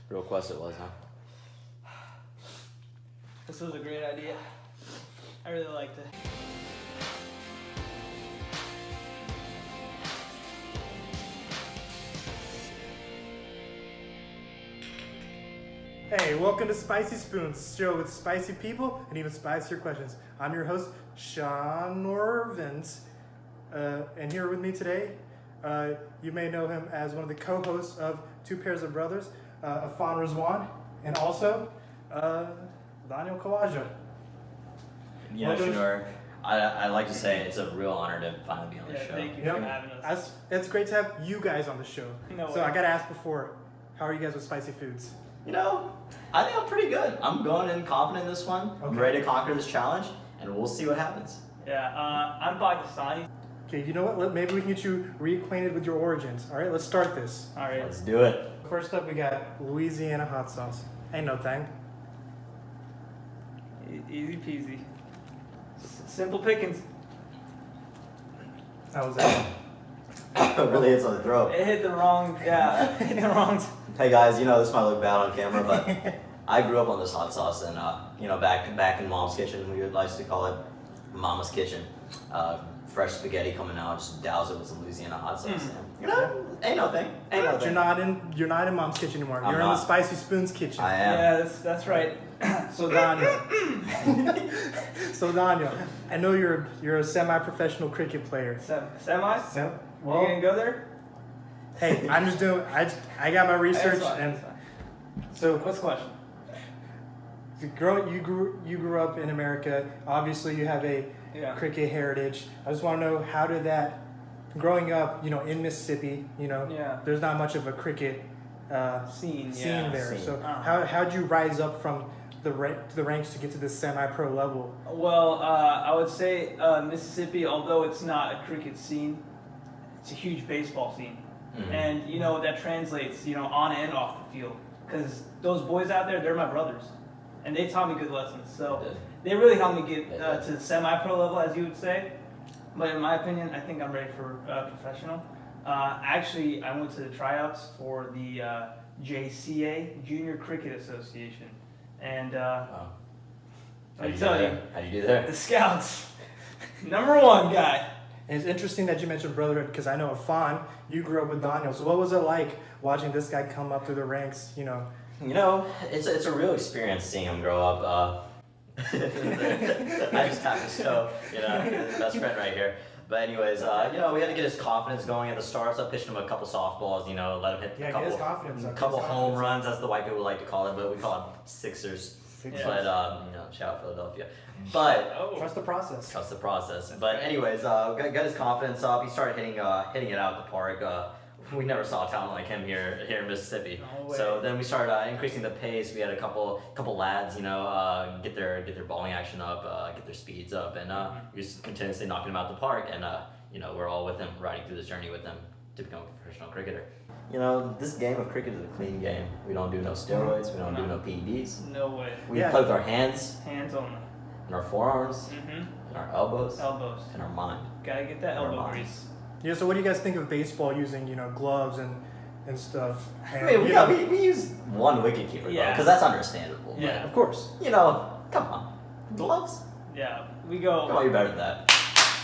Real quest it was, huh? This was a great idea. I really liked it. Hey, welcome to Spicy Spoons, show with spicy people and even spicier questions. I'm your host, Shahnoor, and here with me today, you may know him as one of the co-hosts of Two Pairs of Brothers, Afan Rizwan, and also Daniel Kawaja. You know, Shahnoor, I like to say it's a real honor to finally be on the show. Thank you for having us. It's great to have you guys on the show. No so way. I gotta ask before, how are you guys with spicy foods? You know, I think I'm pretty good. I'm going in confident in this one. I'm Okay. ready to conquer this challenge, and we'll see what happens. Yeah, I'm Pakistani. Okay, you know what? Maybe we can get you reacquainted with your origins. All right, let's start this. All right. Let's do it. First up, we got Louisiana hot sauce. Ain't no thing. Easy peasy. Simple pickings. How was that? It really hits on the throat. It hit the wrong, hit the wrong. Hey guys, you know this might look bad on camera, but I grew up on this hot sauce, and you know, back in Mom's kitchen, we would like to call it Mama's kitchen. Fresh spaghetti coming out, just douse it with some Louisiana hot sauce. And, you know, ain't no thing. Ain't no thing. You're not in Mom's kitchen anymore. I'm You're in not. the Spicy Spoons kitchen. I am. Yeah, that's right. So Daniel, I know you're a semi-professional cricket player. Semi? So, You gonna go there? hey, I'm just doing. I got my research, That's fine, and that's fine. so What's the question? you grew up in America. Obviously, you have a Yeah. cricket heritage. I just want to know, how did that, growing up, in Mississippi, Yeah. there's not much of a cricket Scene. scene there. scene. So Uh-huh. how'd you rise up from the ranks to get to the semi-pro level? Well, I would say Mississippi, although it's not a cricket scene, it's a huge baseball scene. Mhm. And, that translates, on and off the field. Because those boys out there, they're my brothers. And they taught me good lessons. So they really helped me get to the semi-pro level, as you would say. But in my opinion, I think I'm ready for professional. Actually, I went to the tryouts for the JCA, Junior Cricket Association. And Wow. I tell you, How'd you do there? the scouts, number one guy. And it's interesting that you mentioned brotherhood, because I know Afan, you grew up with Daniel. So what was it like watching this guy come up through the ranks? You know, it's a real experience seeing him grow up. I just tapped his toe, his best friend right here. But anyways, we had to get his confidence going at the start. So I pitched him a couple softballs, let him hit Yeah, a get his couple, confidence up, couple get his home confidence runs. That's the white people like to call it, but we call them sixers. Sixers. But shout out Philadelphia. But Trust the process. trust the process. But anyways, got his confidence up. He started hitting it out of the park. We never saw a talent like him here in Mississippi. No way. So then we started increasing the pace. We had a couple lads, get their bowling action up, get their speeds up, and we just continuously knocking them out the park. And we're all with him, riding through this journey with them to become a professional cricketer. This game of cricket is a clean game. We don't do no steroids. We don't do no PEDs. No way. We Yeah. play with our hands, Hands only. and our forearms, Mm-hmm. and our elbows, Elbows. and our mind. Gotta get that Never elbow mind. grease. Yeah. So what do you guys think of baseball using gloves and stuff? And, I mean, we use one wicket keeper, Yeah. because that's understandable. Yeah. of course. But, come on, gloves. Yeah, we Come on, go you're better than that.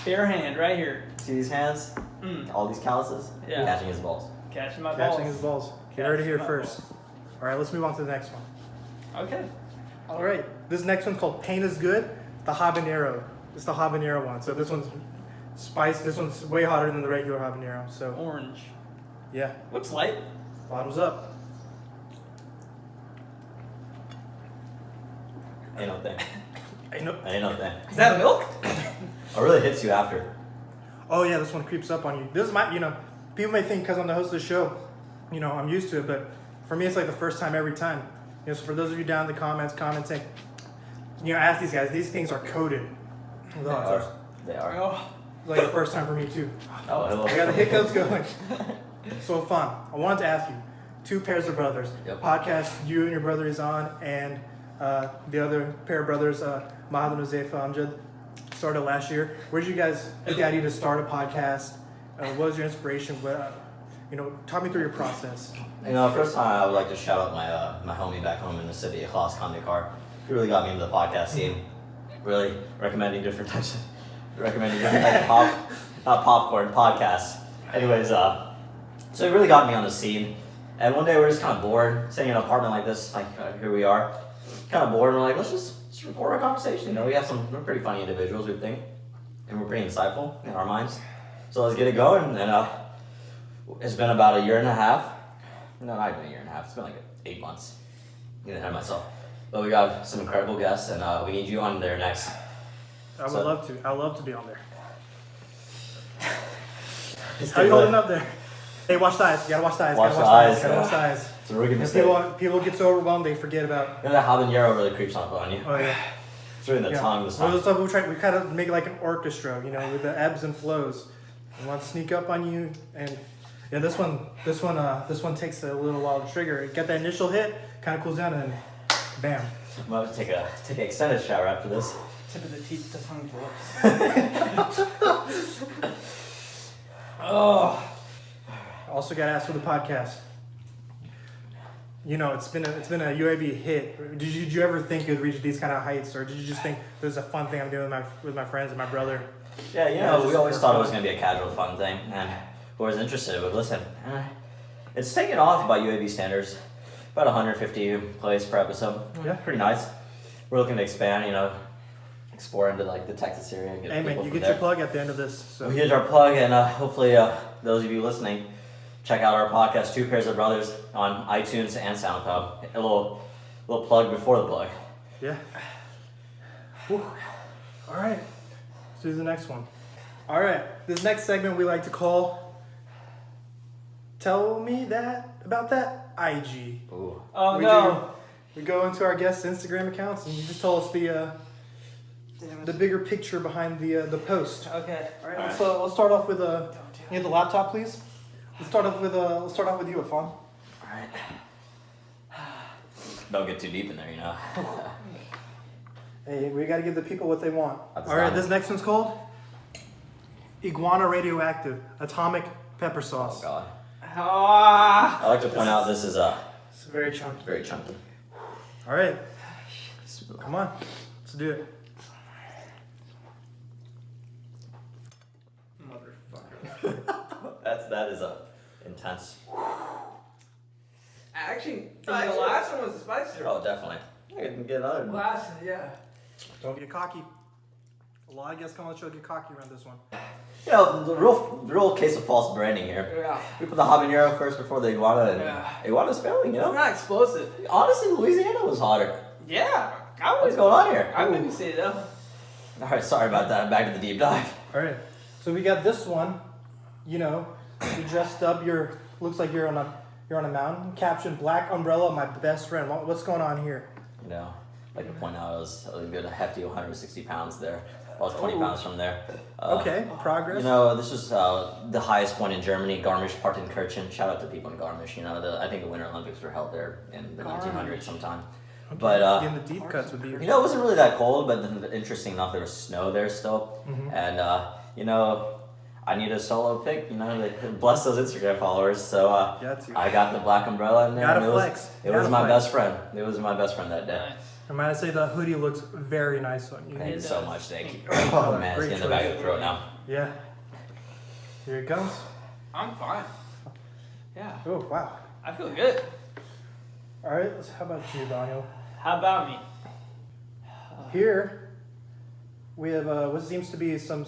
bare hand right here. See these hands? Mm. All these calluses? Yeah. Catching his balls. Catching my Catching balls. his balls. You heard it here Catching my first. All right, let's move on to the next one. Okay. All right, this next one's called Pain is Good, the habanero. It's the habanero one. So this one's spiced. This one's way hotter than the regular habanero. So Orange. yeah, Looks light. bottoms up. Ain't no thing. Ain't no- Ain't no thing. Is that milk? It really hits you after. Oh yeah, this one creeps up on you. This is my, people may think because I'm the host of the show, I'm used to it, but for me it's like the first time every time. So for those of you down in the comments commenting, ask these guys. These things are coated with hot sauce. They are. Oh. It's like the first time for me too. Oh, hello. I got the hiccups going. So fun. I wanted to ask you, Two Pairs of Brothers, Yep. podcast you and your brother is on, and the other pair of brothers, Mahad and Uzaifa Amjad, started last year. Where did you guys get the idea to start a podcast? What was your inspiration? talk me through your process. First time I would like to shout out my homie back home in the city, Klaus Kondikar. He really got me into the podcast scene. Really recommending different types of popcorn podcasts. Anyways, so it really got me on the scene. And one day we're just kind of bored, sitting in an apartment like this, here we are, kind of bored. And we're like, let's just record our conversation. We're pretty funny individuals, we think, and we're pretty insightful in our minds. So let's get it going. And it's been about a year and a half. No, not even a year and a half. It's been like 8 months. I'm getting ahead of myself. But we got some incredible guests, and we need you on there next. I would love to. I'd love to be on there. How you holding up there? Hey, watch the eyes. You gotta watch the eyes. Watch the eyes. Gotta watch the eyes. It's a rookie Because mistake. people get so overwhelmed they forget about. That habanero really creeps up on you. Oh yeah. It's really in the tongue this Well, time. those stuff we kind of make it like an orchestra, with the ebbs and flows. We want to sneak up on you, and this one takes a little while to trigger. Get that initial hit, kind of cools down, and bam. I'm about to take an extended shower after this. Tip of the teeth, the tongue drops. Oh. Also got asked for the podcast. It's been a UAB hit. Did you ever think it would reach these kind of heights, or did you just think this is a fun thing I'm doing with my friends and my brother? Yeah, we always thought it was going to be a casual fun thing, and whoever's interested would listen. It's taken off by UAB standards, about 150 plays per episode. Yeah. Pretty nice. We're looking to expand, explore into the Texas area. And get Hey man, people you from get your plug at the end of this. So. We hit our plug, and hopefully those of you listening, check out our podcast, Two Pairs of Brothers, on iTunes and SoundCloud. A little plug before the plug. Yeah. Whew. All right. Let's do the next one. All right. This next segment we like to call Tell Me About That IG. Ooh. Oh no. We go into our guests' Instagram accounts and you just tell us the bigger picture behind the post. Okay. All right. Let's start off with you have the laptop, please. Let's start off with you, Afan. All right. Don't get too deep in there, Hey, we got to give the people what they want. That's All right. fine. This next one's called Iguana Radioactive Atomic Pepper Sauce. Oh God. Ah. I like to point out this is It's very chunky. very chunky. All right. Come on. Let's do it. Motherfucker. That is intense. Actually, the last one was the spicier. Oh, definitely. I can get another one. Last, yeah. Don't get cocky. A lot of guests come on the show get cocky around this one. The real case of false branding here. Yeah. We put the habanero first before the iguana, and Yeah. iguana's failing, It's not explosive. Honestly, Louisiana was hotter. Yeah. What's going on here? I wouldn't say that. All right, sorry about that. Back to the deep dive. All right. So we got this one. You dressed up. Looks like you're on a mountain. Caption: Black umbrella, my best friend. What's going on here? I'd like to point out I was a good hefty 160 pounds there. I was 20 pounds from there. Okay, progress. This was the highest point in Germany, Garmisch-Partenkirchen. Shout out to people in Garmisch. I think the Winter Olympics were held there in the 1900s sometime. Okay. But in the deep cuts would be. it wasn't really that cold, but interesting enough, there was snow there still. Mhm. And I need a solo pick. Bless those Instagram followers. So I got the black umbrella in there. Gotta and flex. It was my best friend. It was my best friend that day. I might say the hoodie looks very nice on you. Thank you so much. Thank you. Great Oh color, man, it's great getting the back of choice. the throat now. Yeah. Here it comes. I'm fine. Yeah. Oh wow. I feel good. All right. How about you, Daniel? How about me? Here we have what seems to be some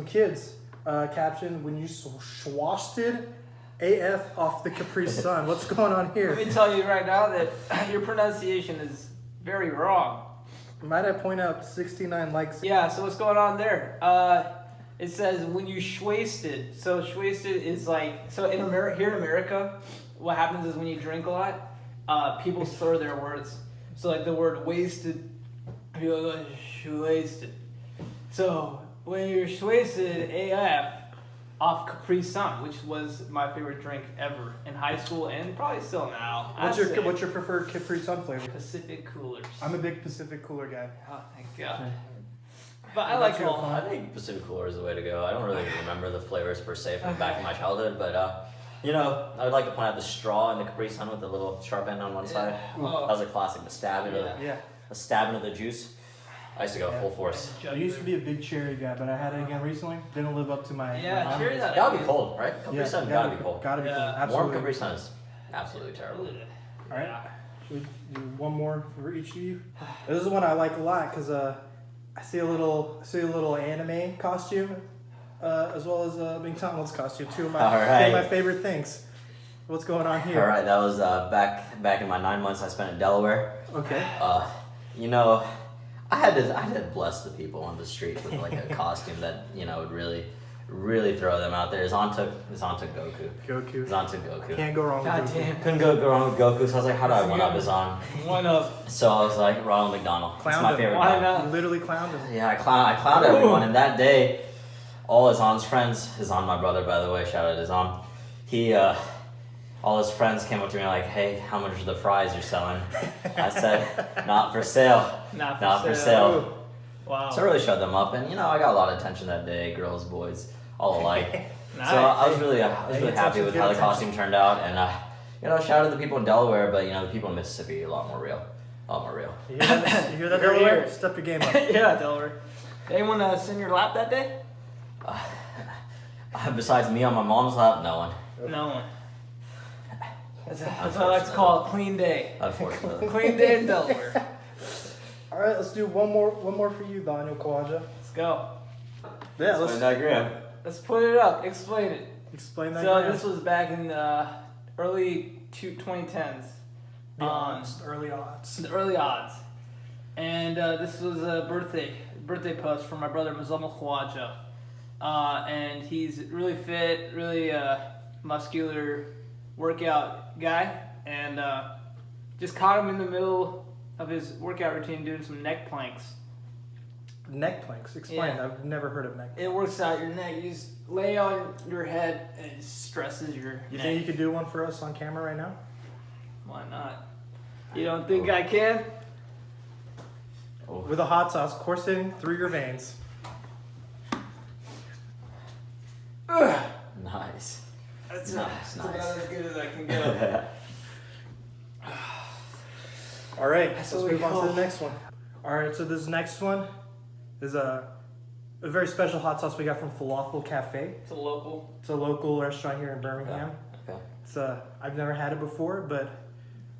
kids. Caption: When you swasted AF off the Capri Sun. What's going on here? Let me tell you right now that your pronunciation is very wrong. Might I point out 69 likes? Yeah, so what's going on there? It says when you schwasted. So schwasted is here in America, what happens is when you drink a lot, people slur their words. So the word wasted, people go schwasted. So when you're schwasted AF off Capri Sun, which was my favorite drink ever in high school and probably still now. What's your preferred Capri Sun flavor? Pacific Coolers. I'm a big Pacific Cooler guy. Oh, thank God. But I like all. I think Pacific Cooler is the way to go. I don't really remember the flavors per se from back in my childhood, but You know, I would like to point out the straw in the Capri Sun with the little sharp end on one side. That was a classic. The stabbing, the stabbing of the juice. I used to go full force. I used to be a big cherry guy, but I had it again recently. Didn't live up to my. Yeah, cherry. Gotta be cold, right? Capri Sun gotta be cold. Gotta be cold. Warm Absolutely. Capri Sun is absolutely terrible. All right. Should we do one more for each of you? This is one I like a lot because I see a little anime costume, as well as a McDonald's costume. Two of my favorite things. What's going on here? All right, that was back in my 9 months I spent in Delaware. Okay. You know, I had to bless the people on the street with like a costume that would really throw them out there. Zan took Goku. Zan took Goku. Can't go wrong with God Goku. damn. Couldn't go wrong with Goku, so I was like, how do I one up Zan? One up. So I was like, Ronald McDonald. It's my favorite Why guy. not? You literally clowned him. Yeah, I clowned everyone, and that day, all Azan's friends, Azan my brother by the way, shout out to Azan, he, all his friends came up to me like, hey, how much are the fries you're selling? I said, not for sale. Not for sale. Wow. So I really showed them up, and I got a lot of attention that day, girls, boys, all alike. Nice. So I was really happy with how the costume turned out, and shout out to the people in Delaware, but the people in Mississippi a lot more real. You hear that, Delaware? Step your game up. Yeah, Delaware. Anyone sit in your lap that day? Besides me on my mom's lap, no one. No one. That's what I like to call a clean day. Unfortunately. Clean day in Delaware. All right, let's do one more for you, Daniel Kawaja. Let's go. Yeah, Let's let's diagram. Let's put it up. Explain it. explain that. So this was back in the early 2010s. Early odds. The early odds. And this was a birthday post for my brother Mazama Khawaja. And he's really fit, really muscular workout guy. And just caught him in the middle of his workout routine doing some neck planks. Neck planks. Explain. Yeah. I've never heard of neck planks. It works out your neck. You just lay on your head and it stresses your You neck. think you could do one for us on camera right now? Why not? You don't think I can? With a hot sauce coursing through your veins. Ugh. Nice. That's Nice. about as good as I can go. All right, That's let's what we move on to call- the next one. All right, so this next one is a very special hot sauce we got from Falafel Cafe. It's a local. It's a local restaurant here in Birmingham. Okay. It's I've never had it before, but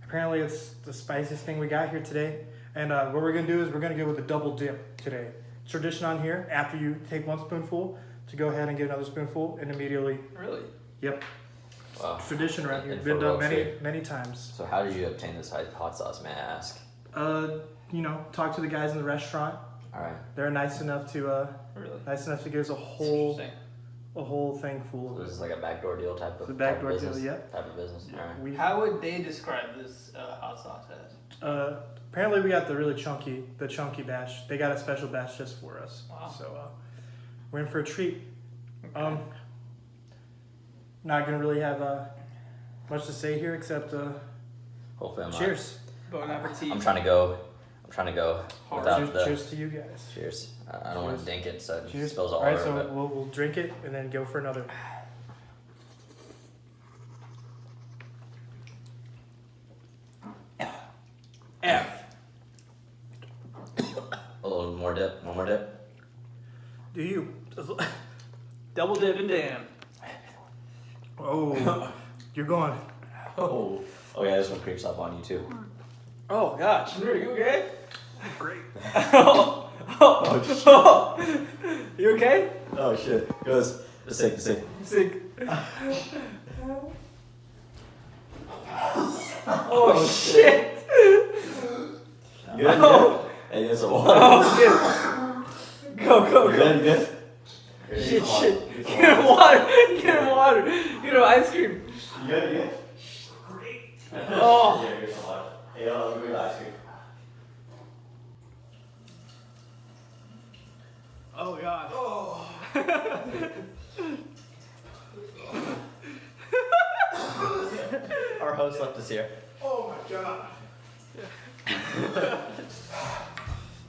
apparently it's the spiciest thing we got here today. And what we're gonna do is we're gonna go with a double dip today. Tradition on here, after you take one spoonful, to go ahead and get another spoonful and immediately. Really? Yep. Wow. Tradition around here. And Been for done real shit. many times. So how did you obtain this hot sauce, may I ask? Talk to the guys in the restaurant. All right. They're nice enough to Really? give us a Interesting. whole thing full So of this is like a backdoor deal type of The backdoor business. deal, yep. Type of business. All right. we How would they describe this hot sauce as? apparently we got the chunky batch. They got a special batch just for us. Wow. So we're in for a treat. Okay. Not gonna really have much to say here except Hopefully I'm not. cheers. Bon appetit. I'm trying to go without the. Cheers to you guys. Cheers. I don't want to dink it so it Cheers. spills all right, over. so but we'll drink it and then go for another. F. a little more dip. One more dip. Do you? Double dip and Dan. Oh, you're going. Oh. Oh yeah, this one creeps up on you too. Oh gosh, are you okay? Great. You okay? Oh shit. Goes. Sick. Sick. Oh shit. Good. Oh. Hey, there's a water. Oh shit. Go. Good. Shit. Get him water. Get him ice cream. You good? Oh. Yeah, here's some water. Hey, I'll give you ice cream. Oh god. Oh. Our host left us here. Oh my god.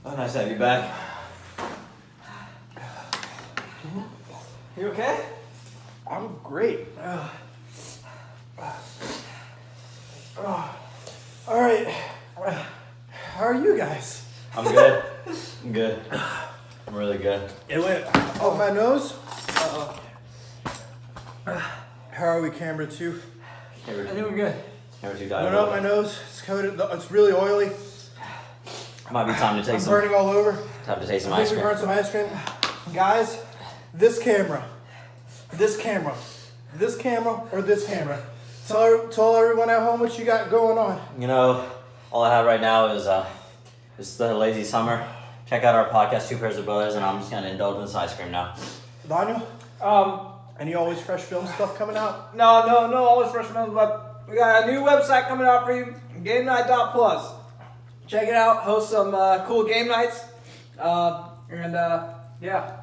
Oh, nice to have you back. You okay? I'm great. All right. How are you guys? I'm good. I'm good. I'm really good. It went up my nose. Uh-oh. How are we, camera 2? I think we're good. Camera 2 Went died. up my nose. It's coated. It's really oily. Might be time to take I'm some. burning all over. Time to take some I ice think we cream. burned some ice cream. Guys, this camera, this camera, this camera, or this camera. Tell everyone at home what you got going on. You know, all I have right now is it's the lazy summer. Check out our podcast, Two Pairs of Brothers, and I'm just gonna indulge in this ice cream now. Daniel, any always fresh film stuff coming out? No, always fresh meals, but we got a new website coming out for you, GameNight.plus. Check it out, host some cool game nights, yeah.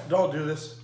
Don't do this.